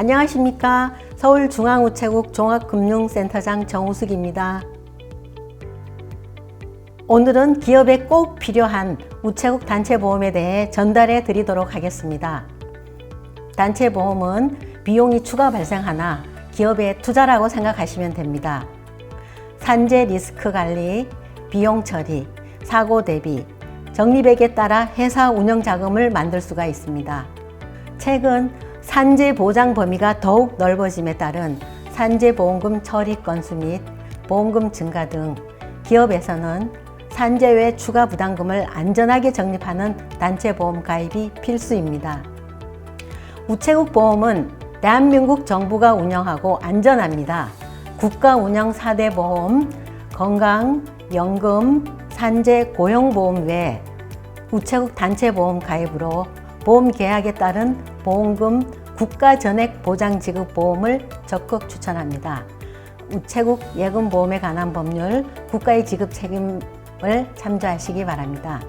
안녕하십니까. 서울중앙우체국 종합금융센터장 정우숙입니다. 오늘은 기업에 꼭 필요한 우체국 단체보험에 대해 전달해 드리도록 하겠습니다. 단체보험은 비용이 추가 발생하나 기업의 투자라고 생각하시면 됩니다. 산재 리스크 관리, 비용 처리, 사고 대비, 적립액에 따라 회사 운영 자금을 만들 수가 있습니다. 최근 산재 보장 범위가 더욱 넓어짐에 따른 산재 보험금 처리 건수 및 보험금 증가 등 기업에서는 산재 외 추가 부담금을 안전하게 적립하는 단체보험 가입이 필수입니다. 우체국 보험은 대한민국 정부가 운영하고 안전합니다. 국가 운영 4대 보험, 건강, 연금, 산재, 고용보험 외에 우체국 단체보험 가입으로 보험 계약에 따른 보험금 국가 전액 보장 지급 보험을 적극 추천합니다. 우체국 예금보험에 관한 법률, 국가의 지급 책임을 참조하시기 바랍니다.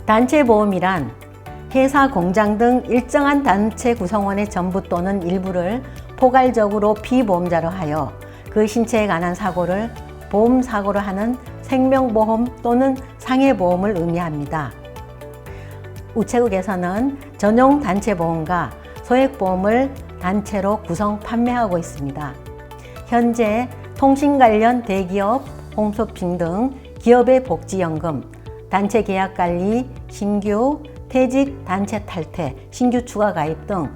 단체보험이란 회사, 공장 등 일정한 단체 구성원의 전부 또는 일부를 포괄적으로 피보험자로 하여 그 신체에 관한 사고를 보험사고로 하는 생명보험 또는 상해보험을 의미합니다. 우체국에서는 전용 단체보험과 소액보험을 단체로 구성 판매하고 있습니다. 현재 통신 관련 대기업, 홈쇼핑 등 기업의 복지연금, 단체 계약관리, 신규, 퇴직, 단체 탈퇴, 신규 추가 가입 등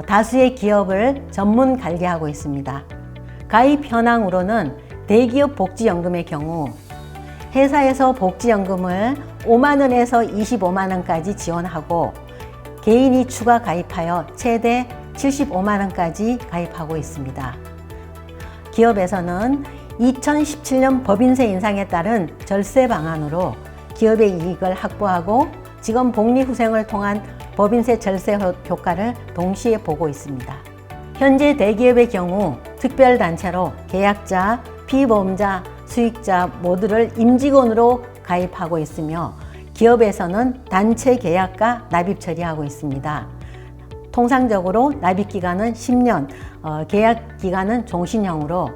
다수의 기업을 전문 관리하고 있습니다. 가입 현황으로는 대기업 복지연금의 경우 회사에서 복지연금을 5만 원에서 25만 원까지 지원하고 개인이 추가 가입하여 최대 75만 원까지 가입하고 있습니다. 기업에서는 2017년 법인세 인상에 따른 절세 방안으로 기업의 이익을 확보하고 직원 복리후생을 통한 법인세 절세 효과를 동시에 보고 있습니다. 현재 대기업의 경우 특별단체로 계약자, 피보험자, 수익자 모두를 임직원으로 가입하고 있으며 기업에서는 단체 계약과 납입 처리하고 있습니다. 통상적으로 납입기간은 10년, 계약기간은 종신형으로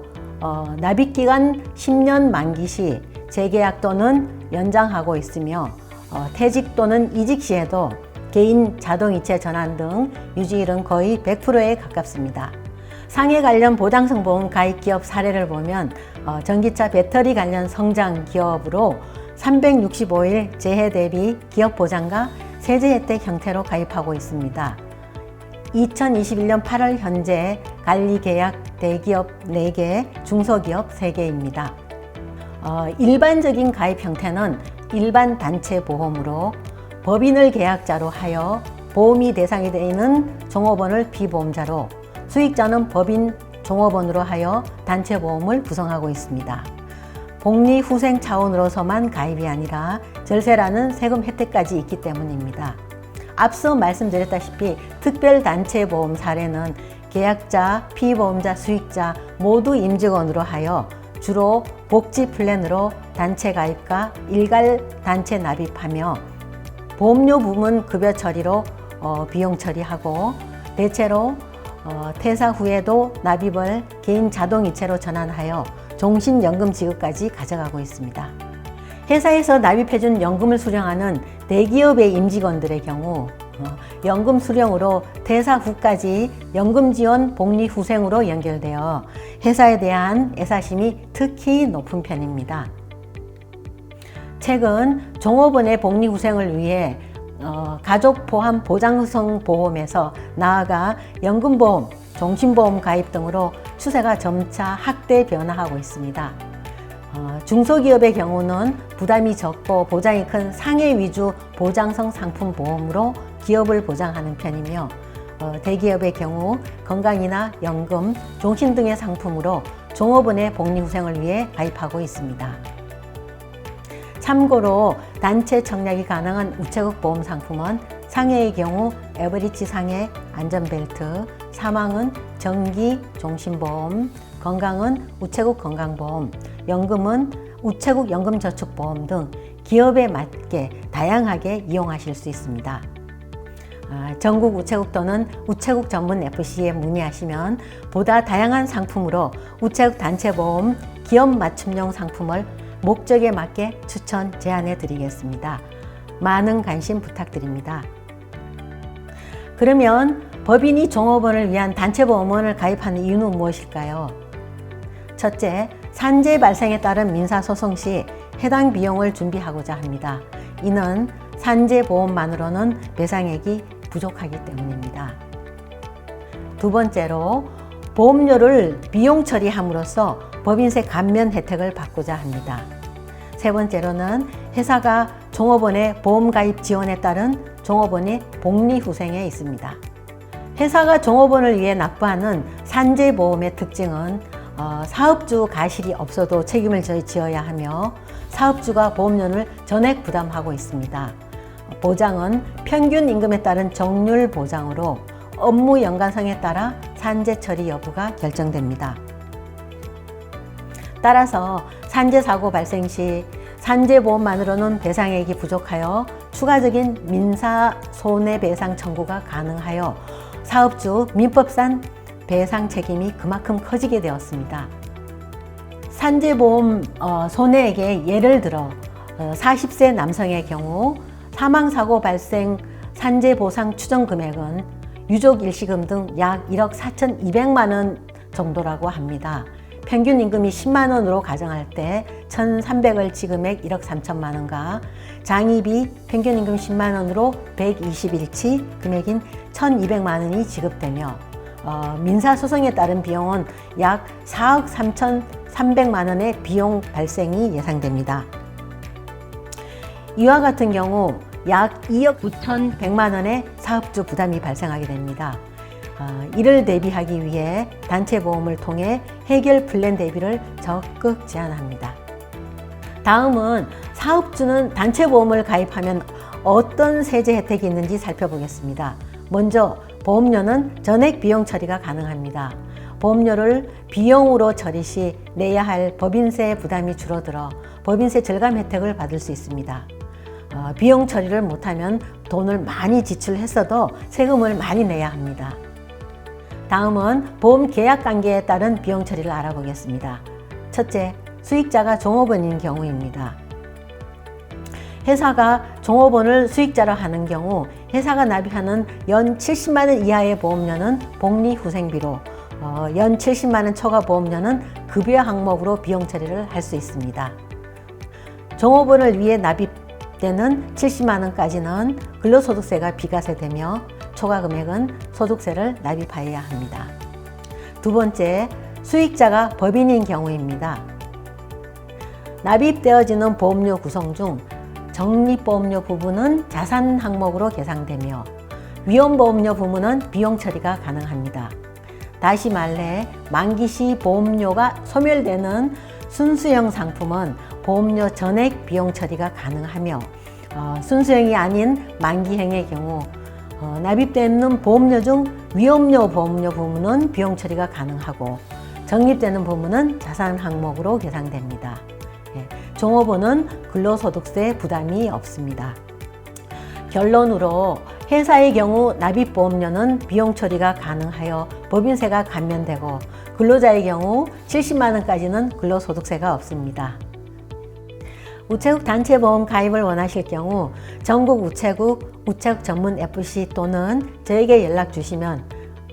납입기간 10년 만기 시 재계약 또는 연장하고 있으며 퇴직 또는 이직 시에도 개인 자동이체 전환 등 유지율은 거의 100%에 가깝습니다. 상해 관련 보장성 보험 가입 기업 사례를 보면 전기차 배터리 관련 성장 기업으로 365일 재해 대비 기업 보장과 세제 혜택 형태로 가입하고 있습니다. 2021년 8월 현재 관리 계약 대기업 4개, 중소기업 3개입니다. 일반적인 가입 형태는 일반 단체 보험으로 법인을 계약자로 하여 보험이 대상이 되는 종업원을 피보험자로, 수익자는 법인 종업원으로 하여 단체보험을 구성하고 있습니다. 복리후생 차원으로서만 가입이 아니라 절세라는 세금 혜택까지 있기 때문입니다. 앞서 말씀드렸다시피 특별단체보험 사례는 계약자, 피보험자, 수익자 모두 임직원으로 하여 주로 복지 플랜으로 단체 가입과 일괄 단체 납입하며 보험료 부분 급여 처리로 비용 처리하고 대체로 퇴사 후에도 납입을 개인 자동이체로 전환하여 종신연금 지급까지 가져가고 있습니다. 회사에서 납입해준 연금을 수령하는 대기업의 임직원들의 경우 연금 수령으로 퇴사 후까지 연금 지원 복리후생으로 연결되어 회사에 대한 애사심이 특히 높은 편입니다. 최근 종업원의 복리후생을 위해 가족 포함 보장성 보험에서 나아가 연금보험, 종신보험 가입 등으로 추세가 점차 확대 변화하고 있습니다. 중소기업의 경우는 부담이 적고 보장이 큰 상해 위주 보장성 상품 보험으로 기업을 보장하는 편이며 대기업의 경우 건강이나 연금, 종신 등의 상품으로 종업원의 복리후생을 위해 가입하고 있습니다. 참고로 단체 청약이 가능한 우체국 보험 상품은 상해의 경우 에버리지 상해, 안전벨트, 사망은 정기 종신보험, 건강은 우체국 건강보험, 연금은 우체국 연금저축보험 등 기업에 맞게 다양하게 이용하실 수 있습니다. 전국 우체국 또는 우체국 전문 FC에 문의하시면 보다 다양한 상품으로 우체국 단체보험 기업 맞춤형 상품을 목적에 맞게 추천 제안해 드리겠습니다. 많은 관심 부탁드립니다. 그러면 법인이 종업원을 위한 단체보험을 가입하는 이유는 무엇일까요? 첫째, 산재 발생에 따른 민사소송 시 해당 비용을 준비하고자 합니다. 이는 산재보험만으로는 배상액이 부족하기 때문입니다. 두 번째로, 보험료를 비용 처리함으로써 법인세 감면 혜택을 받고자 합니다. 세 번째로는 회사가 종업원의 보험가입 지원에 따른 종업원의 복리후생에 있습니다. 회사가 종업원을 위해 납부하는 산재보험의 특징은 사업주 가실이 없어도 책임을 지어야 하며 사업주가 보험료를 전액 부담하고 있습니다. 보장은 평균 임금에 따른 정률 보장으로 업무 연관성에 따라 산재 처리 여부가 결정됩니다. 따라서 산재 사고 발생 시 산재보험만으로는 배상액이 부족하여 추가적인 민사 손해배상 청구가 가능하여 사업주 민법상 배상 책임이 그만큼 커지게 되었습니다. 산재보험 손해액의 예를 들어 40세 남성의 경우 사망사고 발생 산재보상 추정 금액은 유족 일시금 등 약 1억 4,200만 원 정도라고 합니다. 평균 임금이 10만 원으로 가정할 때 1,300을 지금액 1억 3천만 원과 장의비 평균 임금 10만 원으로 120일치 금액인 1,200만 원이 지급되며 민사소송에 따른 비용은 약 4억 3,300만 원의 비용 발생이 예상됩니다. 이와 같은 경우 약 2억 9,100만 원의 사업주 부담이 발생하게 됩니다. 이를 대비하기 위해 단체보험을 통해 해결 플랜 대비를 적극 제안합니다. 다음은 사업주는 단체보험을 가입하면 어떤 세제 혜택이 있는지 살펴보겠습니다. 먼저 보험료는 전액 비용 처리가 가능합니다. 보험료를 비용으로 처리 시 내야 할 법인세 부담이 줄어들어 법인세 절감 혜택을 받을 수 있습니다. 비용 처리를 못하면 돈을 많이 지출했어도 세금을 많이 내야 합니다. 다음은 보험 계약 관계에 따른 비용 처리를 알아보겠습니다. 첫째, 수익자가 종업원인 경우입니다. 회사가 종업원을 수익자로 하는 경우 회사가 납입하는 연 70만 원 이하의 보험료는 복리후생비로 연 70만 원 초과 보험료는 급여 항목으로 비용 처리를 할 수 있습니다. 종업원을 위해 납입되는 70만 원까지는 근로소득세가 비과세되며 초과 금액은 소득세를 납입하여야 합니다. 두 번째, 수익자가 법인인 경우입니다. 납입되어지는 보험료 구성 중 적립보험료 부분은 자산 항목으로 계상되며 위험보험료 부분은 비용 처리가 가능합니다. 다시 말해 만기 시 보험료가 소멸되는 순수형 상품은 보험료 전액 비용 처리가 가능하며 순수형이 아닌 만기형의 경우 납입되는 보험료 중 위험료 보험료 부분은 비용 처리가 가능하고 적립되는 부분은 자산 항목으로 계상됩니다. 종업원은 근로소득세 부담이 없습니다. 결론으로 회사의 경우 납입보험료는 비용 처리가 가능하여 법인세가 감면되고 근로자의 경우 70만 원까지는 근로소득세가 없습니다. 우체국 단체보험 가입을 원하실 경우 전국 우체국 전문 FC 또는 저에게 연락 주시면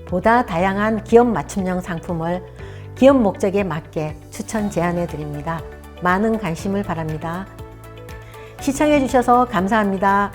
보다 다양한 기업 맞춤형 상품을 기업 목적에 맞게 추천 제안해 드립니다. 많은 관심을 바랍니다. 시청해 주셔서 감사합니다.